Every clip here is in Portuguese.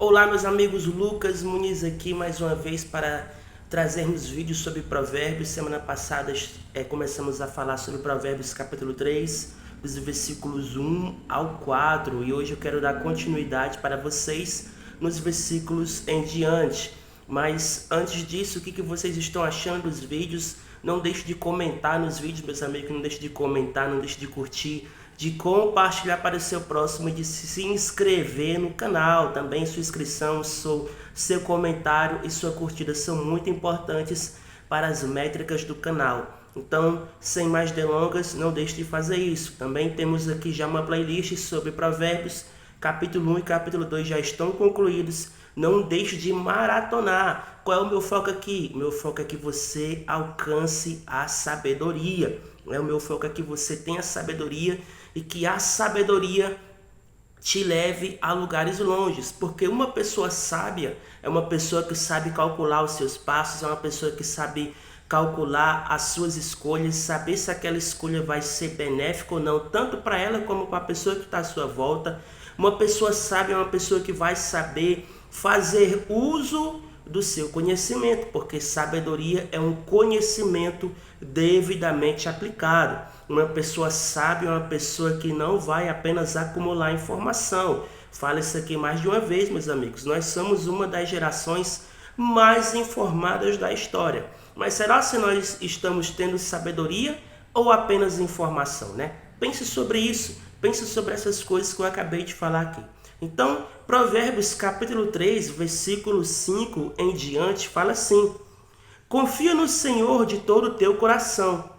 Olá, meus amigos, Lucas Muniz aqui mais uma vez para trazermos vídeos sobre Provérbios. Semana passada começamos a falar sobre Provérbios capítulo 3, dos versículos 1 ao 4, e hoje eu quero dar continuidade para vocês nos versículos em diante. Mas antes disso, o que vocês estão achando dos vídeos? Não deixe de comentar nos vídeos, meus amigos, não deixe de comentar, não deixe de curtir, de compartilhar para o seu próximo e de se inscrever no canal. Também sua inscrição, seu comentário e sua curtida são muito importantes para as métricas do canal. Então, sem mais delongas, não deixe de fazer isso. Também temos aqui já uma playlist sobre Provérbios. Capítulo 1 e capítulo 2 já estão concluídos. Não deixe de maratonar. Qual é o meu foco aqui? O meu foco é que você alcance a sabedoria. O meu foco é que você tenha sabedoria e que a sabedoria te leve a lugares longes. Porque uma pessoa sábia é uma pessoa que sabe calcular os seus passos, é uma pessoa que sabe calcular as suas escolhas, saber se aquela escolha vai ser benéfica ou não, tanto para ela como para a pessoa que está à sua volta. Uma pessoa sábia é uma pessoa que vai saber fazer uso do seu conhecimento, porque sabedoria é um conhecimento devidamente aplicado. Uma pessoa sábia é uma pessoa que não vai apenas acumular informação. Falo isso aqui mais de uma vez, meus amigos. Nós somos uma das gerações mais informadas da história. Mas será se nós estamos tendo sabedoria ou apenas informação, né? Pense sobre isso. Pense sobre essas coisas que eu acabei de falar aqui. Então, Provérbios capítulo 3, versículo 5 em diante, fala assim: confia no Senhor de todo o teu coração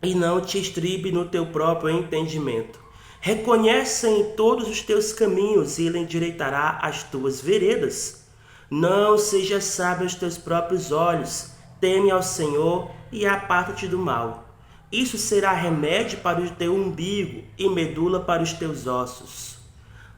e não te estribe no teu próprio entendimento. Reconhece em todos os teus caminhos e ele endireitará as tuas veredas. Não seja sábio aos teus próprios olhos, teme ao Senhor e aparta-te do mal. Isso será remédio para o teu umbigo e medula para os teus ossos.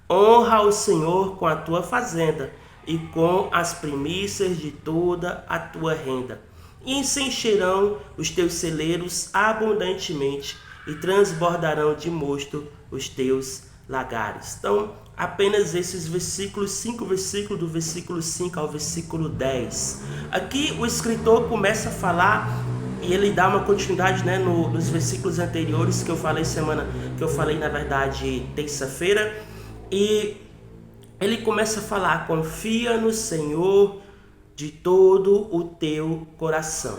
Honra o Senhor com a tua fazenda e com as primícias de toda a tua renda. E se encherão os teus celeiros abundantemente e transbordarão de mosto os teus lagares. Então, apenas esses versículos, 5 versículos, do versículo 5 ao versículo 10. Aqui o escritor começa a falar e ele dá uma continuidade, né, nos versículos anteriores que eu falei na verdade terça-feira, e ele começa a falar: confia no Senhor de todo o teu coração.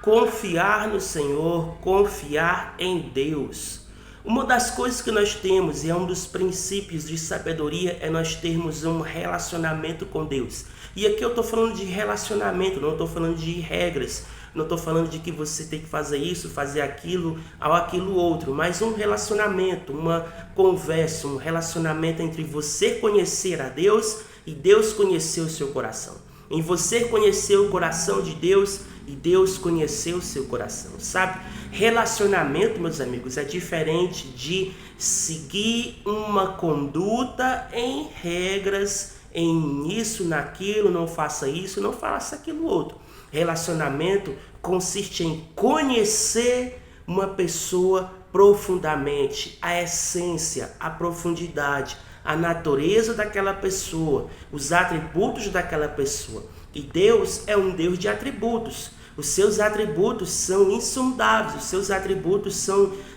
Confiar no Senhor, confiar em Deus. Uma das coisas que nós temos, e é um dos princípios de sabedoria, é nós termos um relacionamento com Deus. E aqui eu estou falando de relacionamento, não estou falando de regras, não estou falando de que você tem que fazer isso, fazer aquilo, ou aquilo outro, mas um relacionamento, uma conversa, um relacionamento entre você conhecer a Deus e Deus conhecer o seu coração. Em você conhecer o coração de Deus e Deus conhecer o seu coração, sabe? Relacionamento, meus amigos, é diferente de seguir uma conduta em regras, em isso, naquilo, não faça isso, não faça aquilo outro. Relacionamento consiste em conhecer uma pessoa profundamente, a essência, a profundidade, a natureza daquela pessoa, os atributos daquela pessoa. E Deus é um Deus de atributos. Os seus atributos são insondáveis, os seus atributos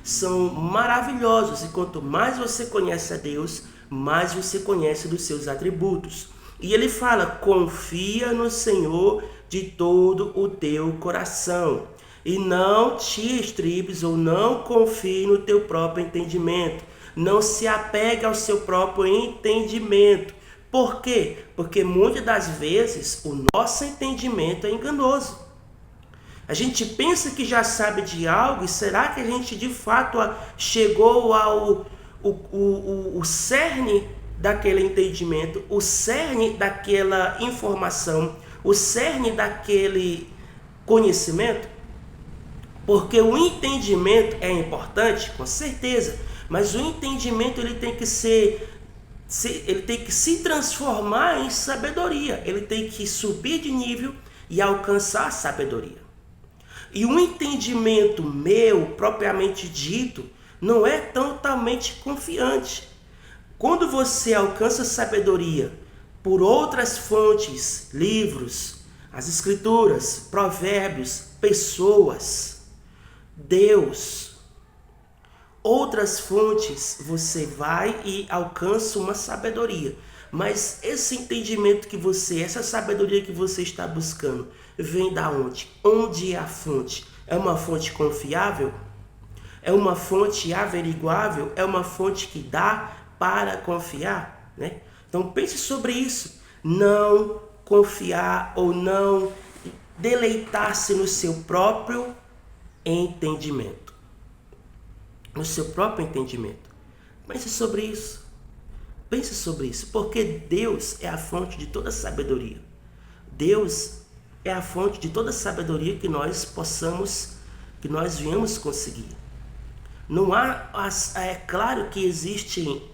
são maravilhosos. E quanto mais você conhece a Deus, mais você conhece dos seus atributos. E ele fala: confia no Senhor de todo o teu coração e não te estribes ou não confie no teu próprio entendimento. Não se apegue ao seu próprio entendimento. Por quê? Porque muitas das vezes o nosso entendimento é enganoso. A gente pensa que já sabe de algo, e será que a gente de fato chegou ao o cerne daquele entendimento, o cerne daquela informação, o cerne daquele conhecimento? Porque o entendimento é importante, com certeza, mas o entendimento ele tem que se transformar em sabedoria, ele tem que subir de nível e alcançar a sabedoria. E o entendimento meu, propriamente dito, não é totalmente confiante. Quando você alcança sabedoria por outras fontes, livros, as escrituras, provérbios, pessoas, Deus, outras fontes, você vai e alcança uma sabedoria. Mas esse entendimento que você, essa sabedoria que você está buscando, vem da onde? Onde é a fonte? É uma fonte confiável? É uma fonte averiguável? É uma fonte que dá para confiar, né? Então pense sobre isso. Não confiar ou não deleitar-se no seu próprio entendimento. No seu próprio entendimento. Pense sobre isso. Pense sobre isso. Porque Deus é a fonte de toda sabedoria. Deus é a fonte de toda sabedoria que nós viemos conseguir. Não há, é claro que existem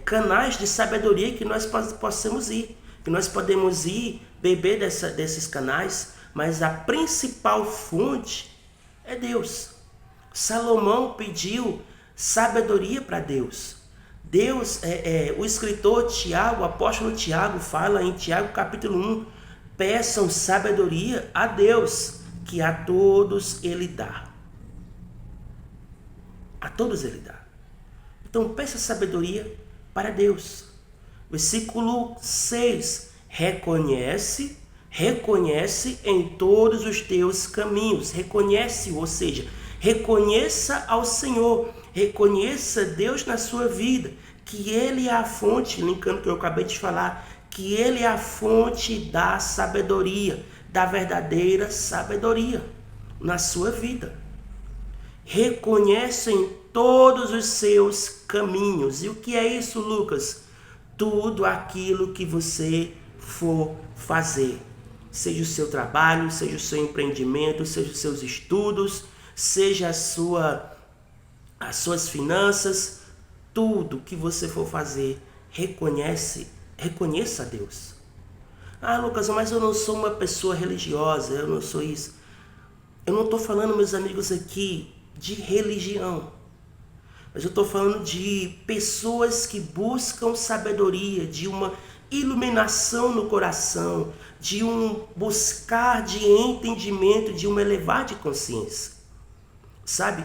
canais de sabedoria que nós possamos ir, que nós podemos ir beber desses canais, mas a principal fonte é Deus. Salomão pediu sabedoria para Deus. O escritor Tiago, o apóstolo Tiago, fala em Tiago capítulo 1, peçam sabedoria a Deus, que a todos ele dá. A todos ele dá. Então peça sabedoria para Deus. Versículo 6. Reconhece em todos os teus caminhos. Reconhece, ou seja, reconheça ao Senhor. Reconheça Deus na sua vida. Que Ele é a fonte, linkando o que eu acabei de falar, que Ele é a fonte da sabedoria, da verdadeira sabedoria na sua vida. Reconheça em todos os seus caminhos. E o que é isso, Lucas? Tudo aquilo que você for fazer. Seja o seu trabalho, seja o seu empreendimento, seja os seus estudos, seja as suas finanças, tudo que você for fazer, reconheça a Deus. Ah, Lucas, mas eu não sou uma pessoa religiosa, eu não sou isso. Eu não estou falando, meus amigos, aqui de religião, mas eu estou falando de pessoas que buscam sabedoria, de uma iluminação no coração, de um buscar de entendimento, de um elevar de consciência, sabe?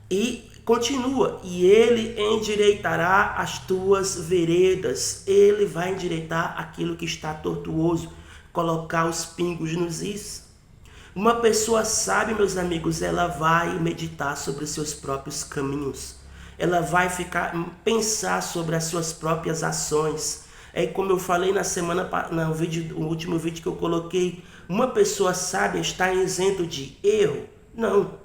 E continua, e ele endireitará as tuas veredas, ele vai endireitar aquilo que está tortuoso, colocar os pingos nos is. Uma pessoa sábia, meus amigos, ela vai meditar sobre os seus próprios caminhos. Ela vai pensar sobre as suas próprias ações. É como eu falei no último vídeo que eu coloquei, uma pessoa sábia está isento de erro? Não.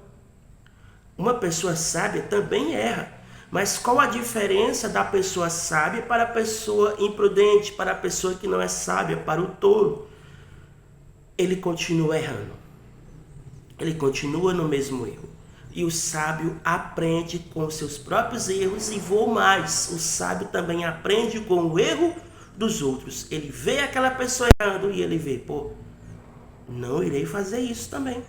Uma pessoa sábia também erra. Mas qual a diferença da pessoa sábia para a pessoa imprudente, para a pessoa que não é sábia, para o tolo? Ele continua errando. Ele continua no mesmo erro. E o sábio aprende com os seus próprios erros e vou mais. O sábio também aprende com o erro dos outros. Ele vê aquela pessoa errando e ele vê, não irei fazer isso também.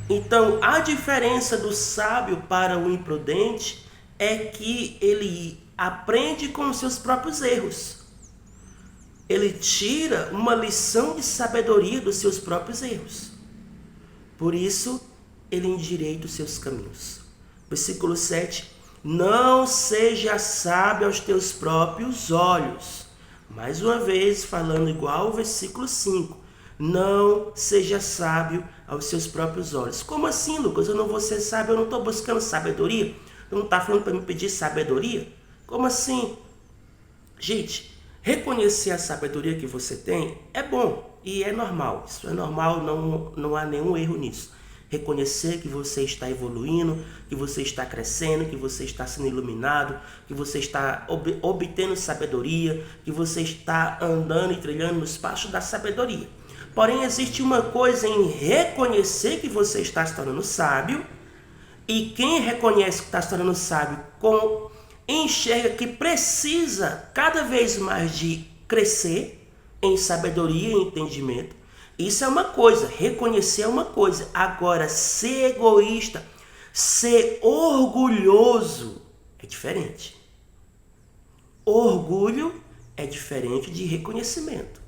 Então, a diferença do sábio para o imprudente é que ele aprende com os seus próprios erros. Ele tira uma lição de sabedoria dos seus próprios erros. Por isso, ele endireita os seus caminhos. Versículo 7. Não seja sábio aos teus próprios olhos. Mais uma vez, falando igual ao versículo 5. Não seja sábio aos seus próprios olhos. Como assim, Lucas? Eu não vou ser sábio, eu não estou buscando sabedoria? Não está falando para me pedir sabedoria? Como assim? Gente, reconhecer a sabedoria que você tem é bom. E é normal, isso é normal, não há nenhum erro nisso. Reconhecer que você está evoluindo, que você está crescendo, que você está sendo iluminado, que você está obtendo sabedoria, que você está andando e trilhando nos passos da sabedoria. Porém, existe uma coisa em reconhecer que você está se tornando sábio, e quem reconhece que está se tornando sábio enxerga que precisa cada vez mais de crescer em sabedoria e entendimento. Isso é uma coisa, reconhecer é uma coisa. Agora, ser egoísta, ser orgulhoso é diferente. Orgulho é diferente de reconhecimento.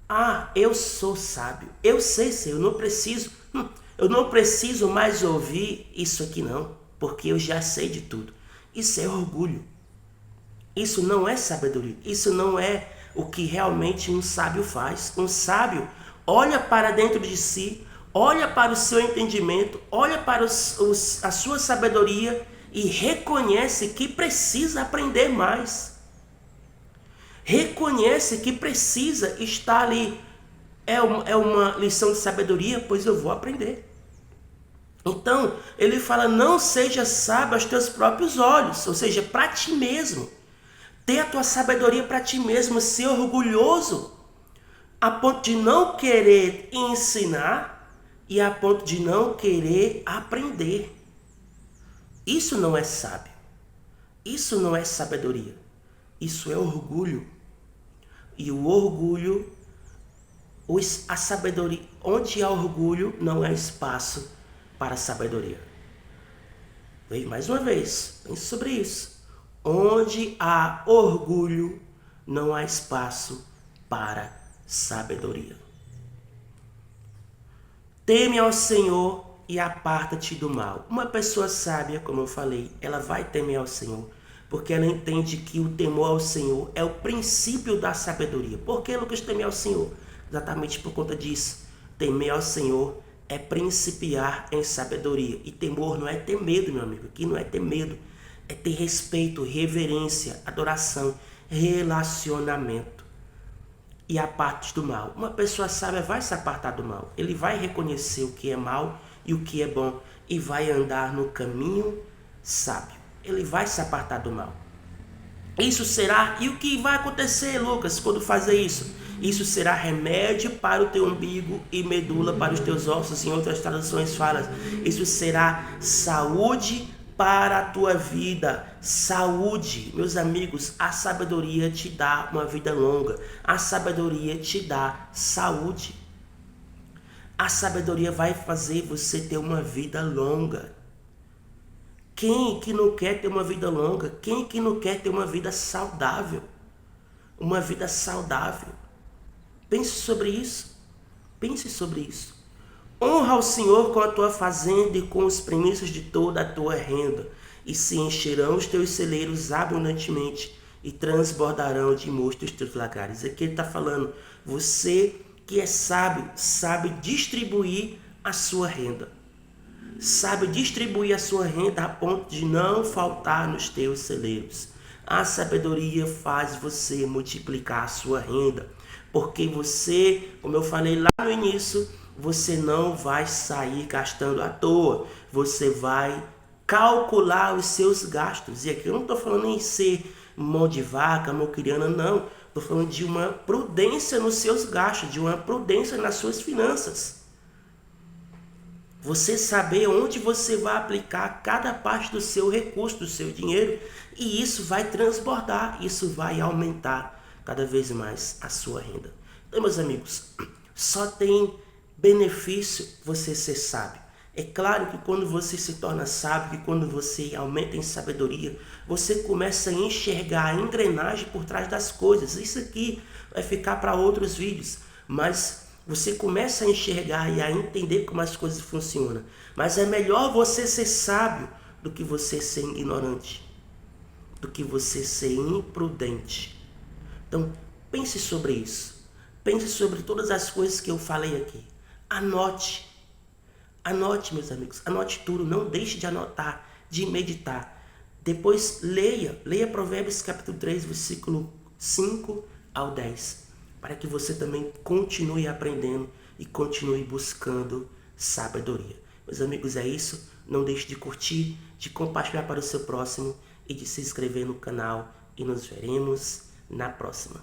Ah, eu sou sábio. Eu sei, Senhor, eu não preciso mais ouvir isso aqui não, porque eu já sei de tudo. Isso é orgulho. Isso não é sabedoria. Isso não é o que realmente um sábio faz. Um sábio olha para dentro de si, olha para o seu entendimento, olha para a sua sabedoria e reconhece que precisa aprender mais. Reconhece que precisa estar ali. É uma lição de sabedoria, pois eu vou aprender. Então, ele fala, não seja sábio aos teus próprios olhos, ou seja, para ti mesmo. Ter a tua sabedoria para ti mesmo, ser orgulhoso, a ponto de não querer ensinar e a ponto de não querer aprender. Isso não é sábio. Isso não é sabedoria. Isso é orgulho. E o orgulho, a sabedoria, onde há orgulho, não há espaço para a sabedoria. Veja mais uma vez, pense sobre isso. Onde há orgulho, não há espaço para sabedoria. Teme ao Senhor e aparta-te do mal. Uma pessoa sábia, como eu falei, ela vai temer ao Senhor, porque ela entende que o temor ao Senhor é o princípio da sabedoria. Por que, Lucas, temer ao Senhor? Exatamente por conta disso. Temer ao Senhor é principiar em sabedoria. E temor não é ter medo, meu amigo. Aqui não é ter medo. É ter respeito, reverência, adoração, relacionamento. E aparte do mal. Uma pessoa sábia vai se apartar do mal. Ele vai reconhecer o que é mal e o que é bom. E vai andar no caminho sábio. Ele vai se apartar do mal. Isso será... E o que vai acontecer, Lucas, quando fazer isso? Isso será remédio para o teu umbigo e medula para os teus ossos. Em outras traduções fala, isso será saúde para a tua vida. Saúde, meus amigos, a sabedoria te dá uma vida longa. A sabedoria te dá saúde. A sabedoria vai fazer você ter uma vida longa. Quem que não quer ter uma vida longa? Quem que não quer ter uma vida saudável? Uma vida saudável. Pense sobre isso. Pense sobre isso. Honra ao Senhor com a tua fazenda e com os primícios de toda a tua renda, e se encherão os teus celeiros abundantemente, e transbordarão de mosto os teus lagares. Aqui ele está falando, você que é sábio, sabe distribuir a sua renda. Sabe distribuir a sua renda a ponto de não faltar nos teus celeiros. A sabedoria faz você multiplicar a sua renda, porque você, como eu falei lá no início, você não vai sair gastando à toa. Você vai calcular os seus gastos. E aqui eu não estou falando em ser mão de vaca, moquiriana, não. Estou falando de uma prudência nos seus gastos, de uma prudência nas suas finanças. Você saber onde você vai aplicar cada parte do seu recurso, do seu dinheiro, e isso vai transbordar, isso vai aumentar cada vez mais a sua renda. Então, meus amigos, só tem benefício você ser sábio. É claro que quando você se torna sábio, que quando você aumenta em sabedoria, você começa a enxergar a engrenagem por trás das coisas. Isso aqui vai ficar para outros vídeos, mas você começa a enxergar e a entender como as coisas funcionam. Mas é melhor você ser sábio do que você ser ignorante, do que você ser imprudente. Então, pense sobre isso. Pense sobre todas as coisas que eu falei aqui. Anote. Anote, meus amigos. Anote tudo. Não deixe de anotar, de meditar. Depois leia. Leia Provérbios capítulo 3, versículo 5 ao 10. Para que você também continue aprendendo e continue buscando sabedoria. Meus amigos, é isso. Não deixe de curtir, de compartilhar para o seu próximo e de se inscrever no canal. E nos veremos na próxima.